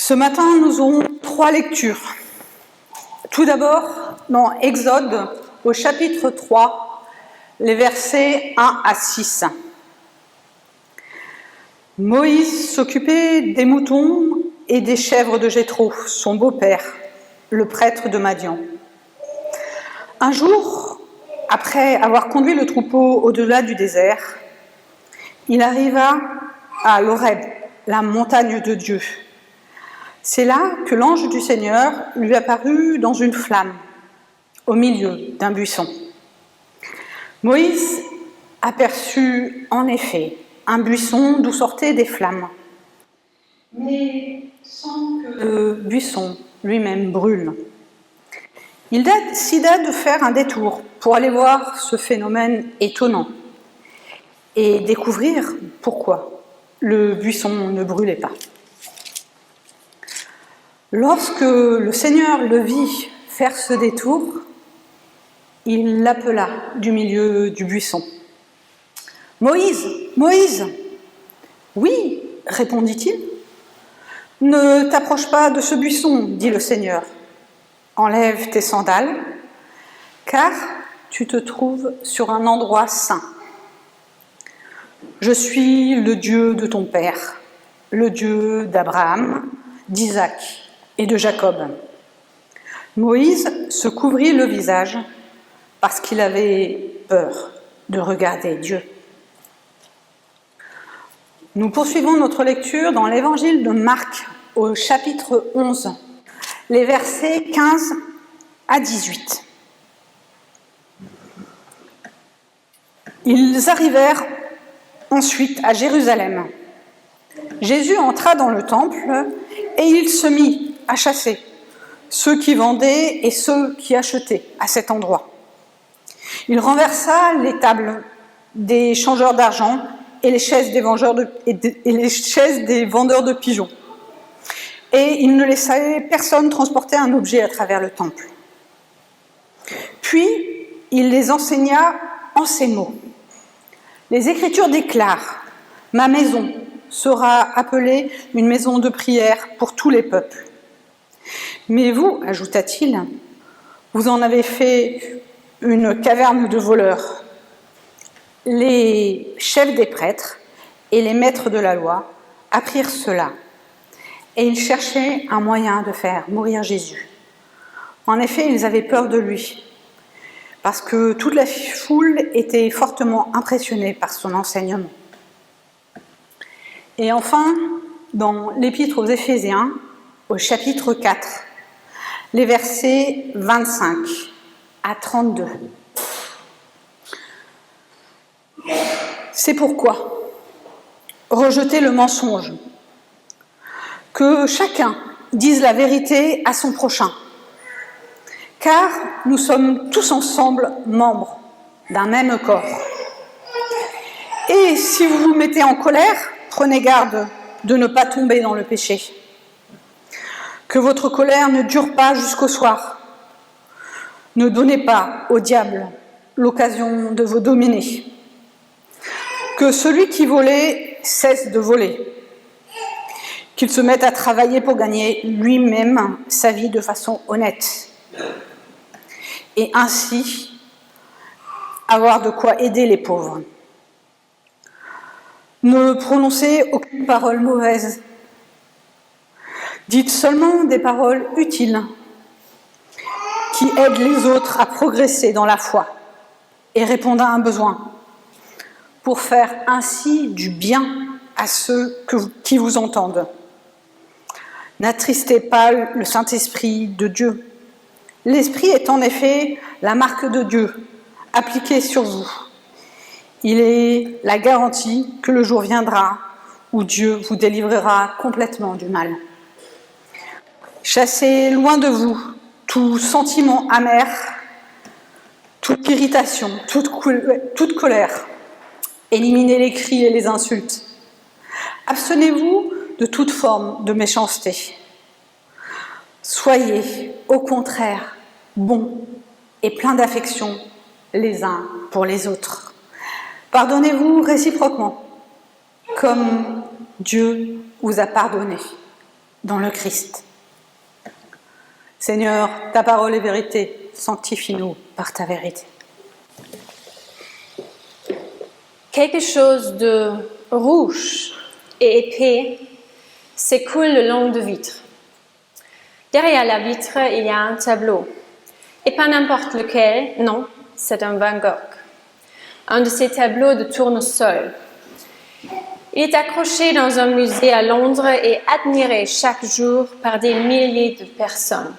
Ce matin, nous aurons 3 lectures. Tout d'abord, dans Exode, au chapitre 3, les versets 1 à 6. Moïse s'occupait des moutons et des chèvres de Jéthro, son beau-père, le prêtre de Madian. Un jour, après avoir conduit le troupeau au-delà du désert, il arriva à l'Horeb, la montagne de Dieu. C'est là que l'ange du Seigneur lui apparut dans une flamme, au milieu d'un buisson. Moïse aperçut en effet un buisson d'où sortaient des flammes, mais sans que le buisson lui-même brûle. Il décida de faire un détour pour aller voir ce phénomène étonnant et découvrir pourquoi le buisson ne brûlait pas. Lorsque le Seigneur le vit faire ce détour, il l'appela du milieu du buisson. « Moïse, Moïse !»« Oui, répondit-il. »« Ne t'approche pas de ce buisson, dit le Seigneur. Enlève tes sandales, car tu te trouves sur un endroit saint. Je suis le Dieu de ton père, le Dieu d'Abraham, d'Isaac et de Jacob. » Moïse se couvrit le visage parce qu'il avait peur de regarder Dieu. Nous poursuivons notre lecture dans l'évangile de Marc au chapitre 11, les versets 15 à 18. Ils arrivèrent ensuite à Jérusalem. Jésus entra dans le temple et il se mit à chasser ceux qui vendaient et ceux qui achetaient à cet endroit. Il renversa les tables des changeurs d'argent et les chaises des vendeurs de pigeons. Et il ne laissait personne transporter un objet à travers le temple. Puis, il les enseigna en ces mots. Les Écritures déclarent « Ma maison sera appelée une maison de prière pour tous les peuples. » Mais vous, ajouta-t-il, vous en avez fait une caverne de voleurs. Les chefs des prêtres et les maîtres de la loi apprirent cela, et ils cherchaient un moyen de faire mourir Jésus. En effet, ils avaient peur de lui, parce que toute la foule était fortement impressionnée par son enseignement. Et enfin, dans l'Épître aux Éphésiens, au chapitre 4, les versets 25 à 32. C'est pourquoi, rejetez le mensonge, que chacun dise la vérité à son prochain, car nous sommes tous ensemble membres d'un même corps. Et si vous vous mettez en colère, prenez garde de ne pas tomber dans le péché. Que votre colère ne dure pas jusqu'au soir. Ne donnez pas au diable l'occasion de vous dominer. Que celui qui volait cesse de voler. Qu'il se mette à travailler pour gagner lui-même sa vie de façon honnête. Et ainsi avoir de quoi aider les pauvres. Ne prononcez aucune parole mauvaise. Dites seulement des paroles utiles qui aident les autres à progresser dans la foi et répondent à un besoin, pour faire ainsi du bien à ceux qui vous entendent. N'attristez pas le Saint-Esprit de Dieu. L'Esprit est en effet la marque de Dieu appliquée sur vous. Il est la garantie que le jour viendra où Dieu vous délivrera complètement du mal. Chassez loin de vous tout sentiment amer, toute irritation, toute colère. Éliminez les cris et les insultes. Abstenez-vous de toute forme de méchanceté. Soyez, au contraire, bons et pleins d'affection les uns pour les autres. Pardonnez-vous réciproquement, comme Dieu vous a pardonné. dans le Christ. Seigneur, ta parole est vérité, sanctifie-nous par ta vérité. Quelque chose de rouge et épais s'écoule le long de vitre. Derrière la vitre, il y a un tableau. Et pas n'importe lequel, non, c'est un Van Gogh. Un de ces tableaux de tournesol. Il est accroché dans un musée à Londres et admiré chaque jour par des milliers de personnes.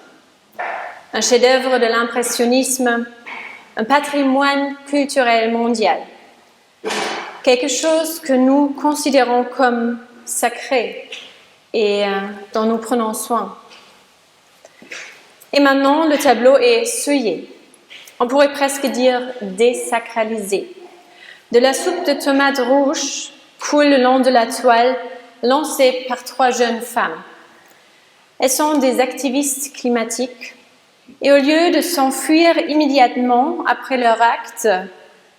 Un chef-d'œuvre de l'impressionnisme, un patrimoine culturel mondial. Quelque chose que nous considérons comme sacré et dont nous prenons soin. Et maintenant, le tableau est souillé. On pourrait presque dire désacralisé. De la soupe de tomates rouges coule le long de la toile lancée par 3 jeunes femmes. Elles sont des activistes climatiques et au lieu de s'enfuir immédiatement après leur acte,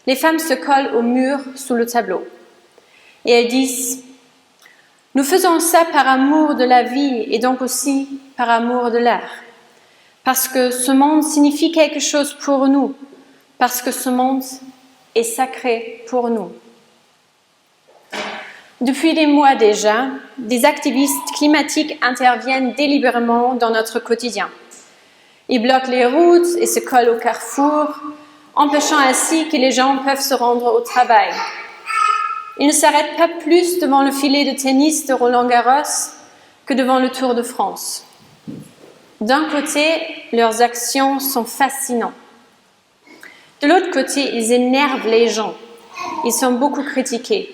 les femmes se collent au mur sous le tableau. Et elles disent « Nous faisons ça par amour de la vie et donc aussi par amour de l'air. Parce que ce monde signifie quelque chose pour nous. Parce que ce monde est sacré pour nous. » Depuis des mois déjà, des activistes climatiques interviennent délibérément dans notre quotidien. Ils bloquent les routes et se collent au carrefour, empêchant ainsi que les gens peuvent se rendre au travail. Ils ne s'arrêtent pas plus devant le filet de tennis de Roland-Garros que devant le Tour de France. D'un côté, leurs actions sont fascinantes. De l'autre côté, ils énervent les gens. Ils sont beaucoup critiqués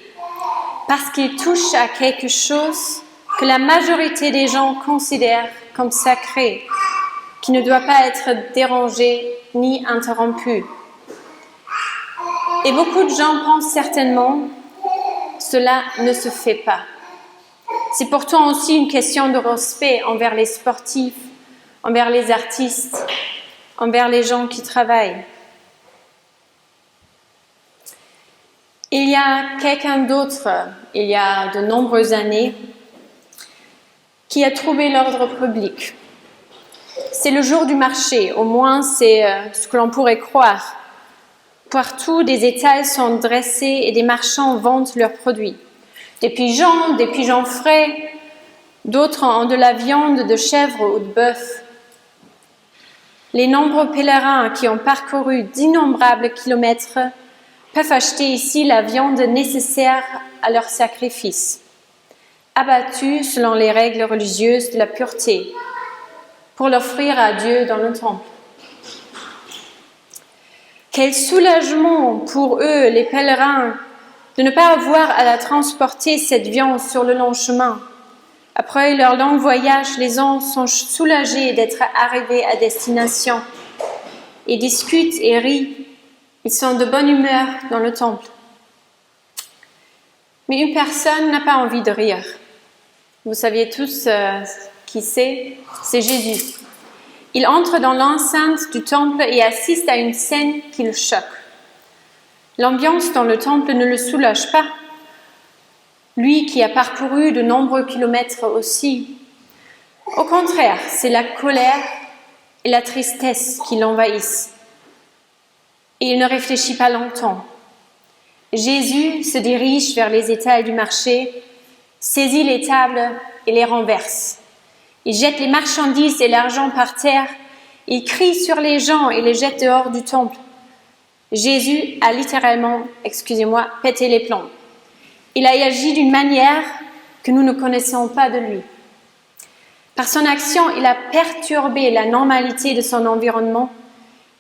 parce qu'ils touchent à quelque chose que la majorité des gens considèrent comme sacré, qui ne doit pas être dérangé ni interrompu. Et beaucoup de gens pensent certainement cela ne se fait pas. C'est pourtant aussi une question de respect envers les sportifs, envers les artistes, envers les gens qui travaillent. Il y a quelqu'un d'autre, il y a de nombreuses années, qui a trouvé l'ordre public. C'est le jour du marché, au moins c'est ce que l'on pourrait croire. Partout, des étals sont dressés et des marchands vendent leurs produits. Des pigeons frais, d'autres ont de la viande de chèvre ou de bœuf. Les nombreux pèlerins qui ont parcouru d'innombrables kilomètres peuvent acheter ici la viande nécessaire à leur sacrifice, abattue selon les règles religieuses de la pureté, pour l'offrir à Dieu dans le temple. Quel soulagement pour eux, les pèlerins, de ne pas avoir à la transporter cette viande sur le long chemin. Après leur long voyage, les gens sont soulagés d'être arrivés à destination. Ils discutent et rient. Ils sont de bonne humeur dans le temple. Mais une personne n'a pas envie de rire. Vous saviez tous qui c'est Jésus. Il entre dans l'enceinte du temple et assiste à une scène qui le choque. L'ambiance dans le temple ne le soulage pas. Lui qui a parcouru de nombreux kilomètres aussi. Au contraire, c'est la colère et la tristesse qui l'envahissent. Et il ne réfléchit pas longtemps. Jésus se dirige vers les étals du marché, saisit les tables et les renverse. Il jette les marchandises et l'argent par terre. Il crie sur les gens et les jette dehors du temple. Jésus a littéralement, pété les plombs. Il a agi d'une manière que nous ne connaissons pas de lui. Par son action, il a perturbé la normalité de son environnement.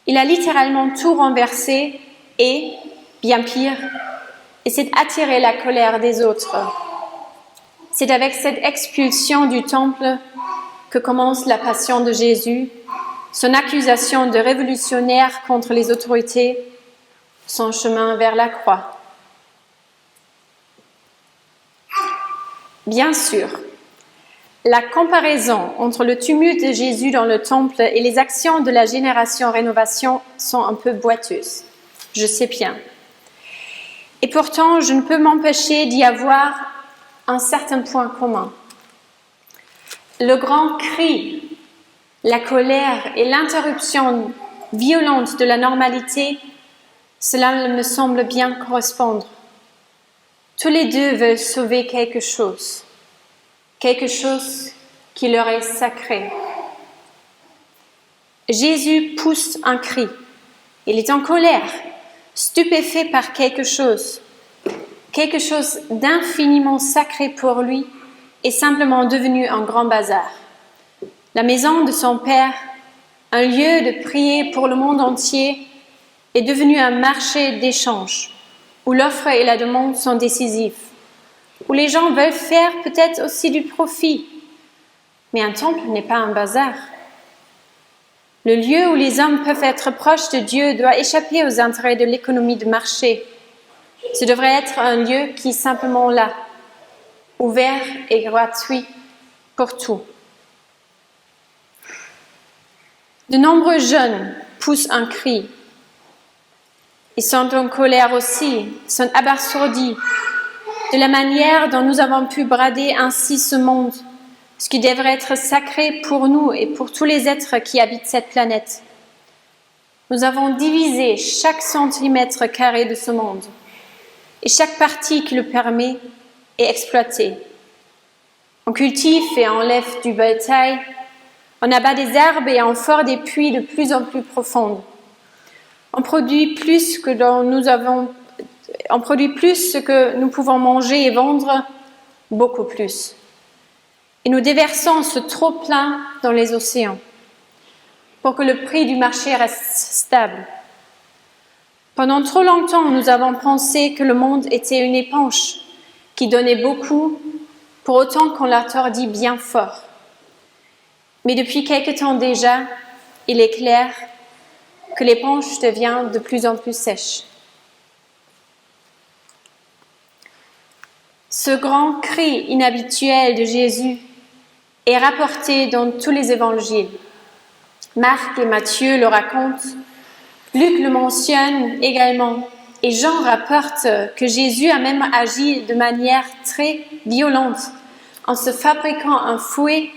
Il a littéralement tout renversé et, bien pire, il s'est attiré la colère des autres. C'est avec cette expulsion du temple que commence la passion de Jésus, son accusation de révolutionnaire contre les autorités, son chemin vers la croix. Bien sûr, la comparaison entre le tumulte de Jésus dans le temple et les actions de la génération Rénovation sont un peu boiteuses, je sais bien. Et pourtant, je ne peux m'empêcher d'y avoir un certain point commun. le grand cri, la colère et l'interruption violente de la normalité, cela me semble bien correspondre. Tous les deux veulent sauver quelque chose qui leur est sacré. Jésus pousse un cri. Il est en colère, stupéfait par quelque chose d'infiniment sacré pour lui est simplement devenu un grand bazar. La maison de son père, un lieu de prière pour le monde entier, est devenu un marché d'échange, où l'offre et la demande sont décisives, où les gens veulent faire peut-être aussi du profit. Mais un temple n'est pas un bazar. Le lieu où les hommes peuvent être proches de Dieu doit échapper aux intérêts de l'économie de marché. Ce devrait être un lieu qui est simplement là, ouvert et gratuit pour tout. De nombreux jeunes poussent un cri. Ils sont en colère aussi, sont abasourdis de la manière dont nous avons pu brader ainsi ce monde, ce qui devrait être sacré pour nous et pour tous les êtres qui habitent cette planète. Nous avons divisé chaque centimètre carré de ce monde et chaque partie qui le permet est exploitée. On cultive et enlève du bétail, on abat des herbes et on fore des puits de plus en plus profondes. On produit plus ce que nous pouvons manger et vendre, beaucoup plus. Et nous déversons ce trop-plein dans les océans pour que le prix du marché reste stable. Pendant trop longtemps, nous avons pensé que le monde était une éponge qui donnait beaucoup, pour autant qu'on la tordit bien fort. Mais depuis quelque temps déjà, il est clair que l'éponge devient de plus en plus sèche. Ce grand cri inhabituel de Jésus est rapporté dans tous les évangiles. Marc et Matthieu le racontent, Luc le mentionne également, et Jean rapporte que Jésus a même agi de manière très violente en se fabriquant un fouet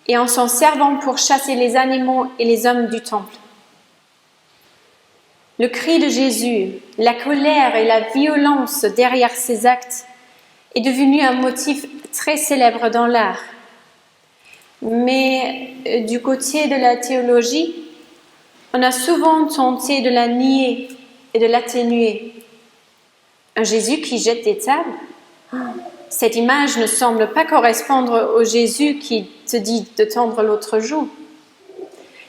et en s'en servant pour chasser les animaux et les hommes du temple. Le cri de Jésus, la colère et la violence derrière ses actes est devenu un motif très célèbre dans l'art. Mais du côté de la théologie, on a souvent tenté de la nier et de l'atténuer. Un Jésus qui jette des tables? Cette image ne semble pas correspondre au Jésus qui te dit de tendre l'autre joue.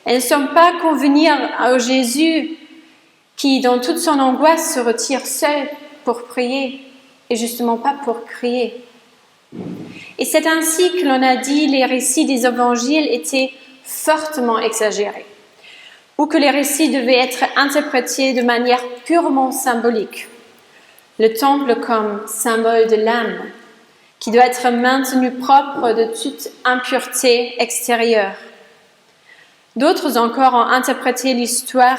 Elle ne semble pas convenir au Jésus qui, dans toute son angoisse, se retire seul pour prier et justement pas pour crier. Et c'est ainsi que l'on a dit les récits des évangiles étaient fortement exagérés, ou que les récits devaient être interprétés de manière purement symbolique. Le temple comme symbole de l'âme, qui doit être maintenu propre de toute impureté extérieure. D'autres encore ont interprété l'histoire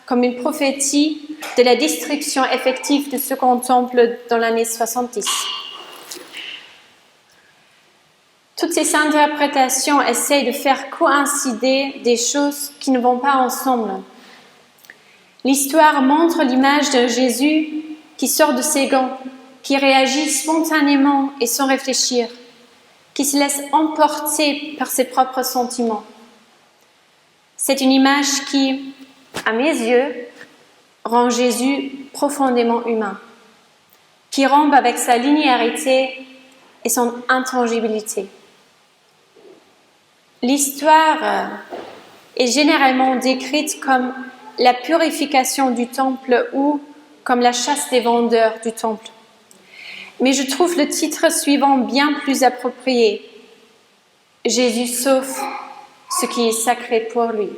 comme une prophétie de la destruction effective de ce qu'on temple dans l'année 70. Toutes ces interprétations essayent de faire coïncider des choses qui ne vont pas ensemble. L'histoire montre l'image de Jésus qui sort de ses gants, qui réagit spontanément et sans réfléchir, qui se laisse emporter par ses propres sentiments. C'est une image qui, à mes yeux, rend Jésus profondément humain, qui rompt avec sa linéarité et son intangibilité. L'histoire est généralement décrite comme la purification du temple ou comme la chasse des vendeurs du temple. Mais je trouve le titre suivant bien plus approprié. Jésus sauve ce qui est sacré pour lui.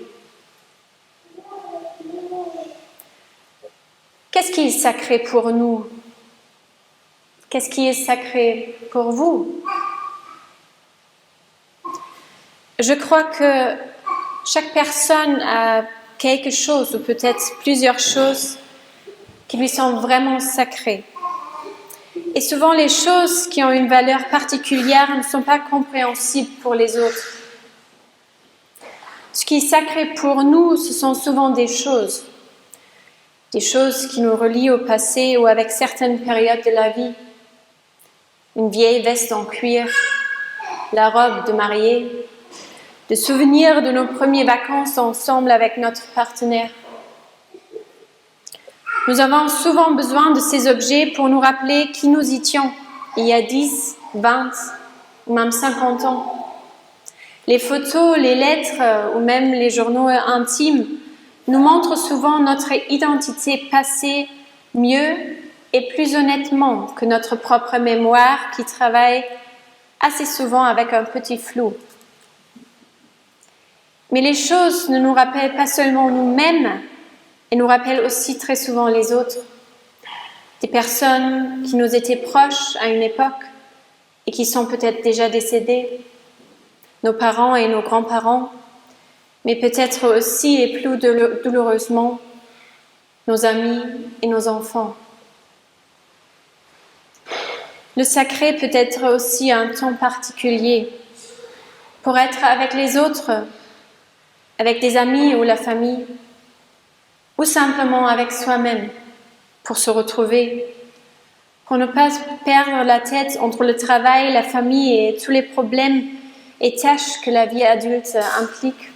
Qu'est-ce qui est sacré pour nous? Qu'est-ce qui est sacré pour vous? Je crois que chaque personne a quelque chose, ou peut-être plusieurs choses, qui lui sont vraiment sacrées. Et souvent, les choses qui ont une valeur particulière ne sont pas compréhensibles pour les autres. Ce qui est sacré pour nous, ce sont souvent des choses qui nous relient au passé ou avec certaines périodes de la vie. Une vieille veste en cuir, la robe de mariée, des souvenirs de nos premières vacances ensemble avec notre partenaire. Nous avons souvent besoin de ces objets pour nous rappeler qui nous étions il y a 10, 20 ou même 50 ans. Les photos, les lettres ou même les journaux intimes nous montrent souvent notre identité passée mieux et plus honnêtement que notre propre mémoire qui travaille assez souvent avec un petit flou. Mais les choses ne nous rappellent pas seulement nous-mêmes, elles nous rappellent aussi très souvent les autres. Des personnes qui nous étaient proches à une époque et qui sont peut-être déjà décédées. Nos parents et nos grands-parents, mais peut-être aussi et plus douloureusement, nos amis et nos enfants. Le sacré peut être aussi un temps particulier pour être avec les autres, avec des amis ou la famille, ou simplement avec soi-même pour se retrouver, pour ne pas perdre la tête entre le travail, la famille et tous les problèmes et tâches que la vie adulte implique.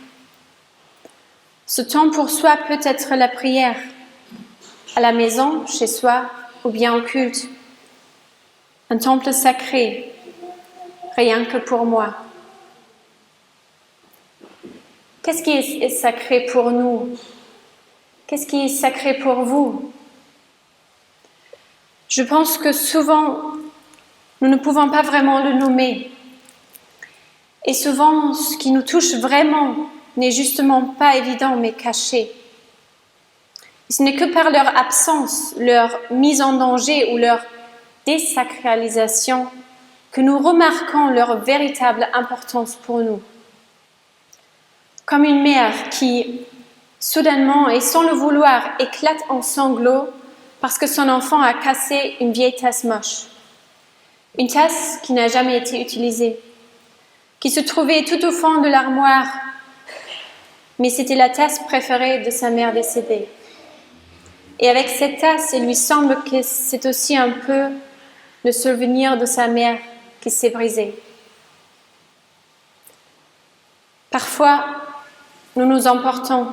Ce temps pour soi peut être la prière, à la maison, chez soi ou bien au culte. Un temple sacré, rien que pour moi. Qu'est-ce qui est sacré pour nous? Qu'est-ce qui est sacré pour vous? Je pense que souvent, nous ne pouvons pas vraiment le nommer. Et souvent, ce qui nous touche vraiment n'est justement pas évident, mais caché. Ce n'est que par leur absence, leur mise en danger ou leur désacralisation que nous remarquons leur véritable importance pour nous. Comme une mère qui, soudainement et sans le vouloir, éclate en sanglots parce que son enfant a cassé une vieille tasse moche. Une tasse qui n'a jamais été utilisée, qui se trouvait tout au fond de l'armoire, mais c'était la tasse préférée de sa mère décédée. Et avec cette tasse, il lui semble que c'est aussi un peu le souvenir de sa mère qui s'est brisé. Parfois, nous nous emportons.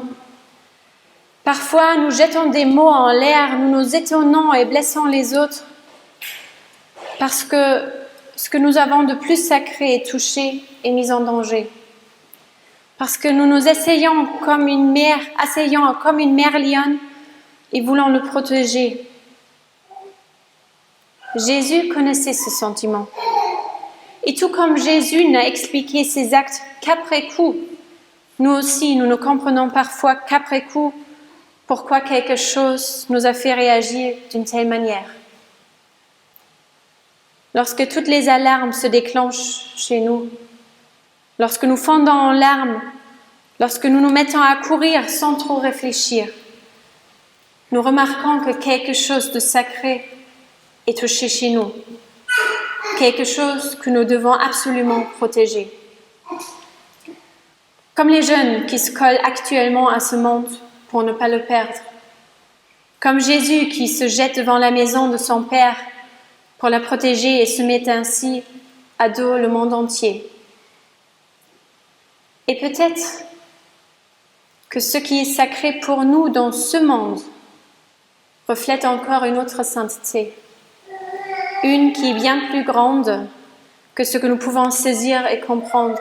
Parfois, nous jetons des mots en l'air, nous nous étonnons et blessons les autres parce que ce que nous avons de plus sacré est touché et mis en danger. Parce que nous nous asseyons comme une mère lionne et voulons le protéger. Jésus connaissait ce sentiment. Et tout comme Jésus n'a expliqué ses actes qu'après coup, nous aussi, nous ne comprenons parfois qu'après coup pourquoi quelque chose nous a fait réagir d'une telle manière. Lorsque toutes les alarmes se déclenchent chez nous, lorsque nous fondons en larmes, lorsque nous nous mettons à courir sans trop réfléchir, nous remarquons que quelque chose de sacré est touché chez nous, quelque chose que nous devons absolument protéger. Comme les jeunes qui se collent actuellement à ce monde pour ne pas le perdre, comme Jésus qui se jette devant la maison de son Père pour la protéger et se met ainsi à dos le monde entier. Et peut-être que ce qui est sacré pour nous dans ce monde reflète encore une autre sainteté, une qui est bien plus grande que ce que nous pouvons saisir et comprendre,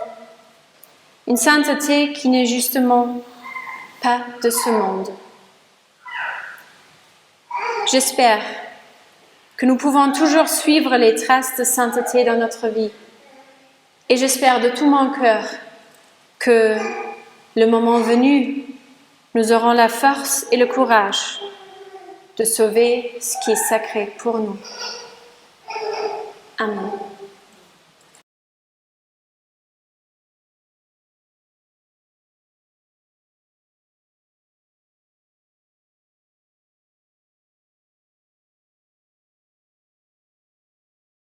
une sainteté qui n'est justement pas de ce monde. J'espère que nous pouvons toujours suivre les traces de sainteté dans notre vie. Et j'espère de tout mon cœur que, le moment venu, nous aurons la force et le courage de sauver ce qui est sacré pour nous.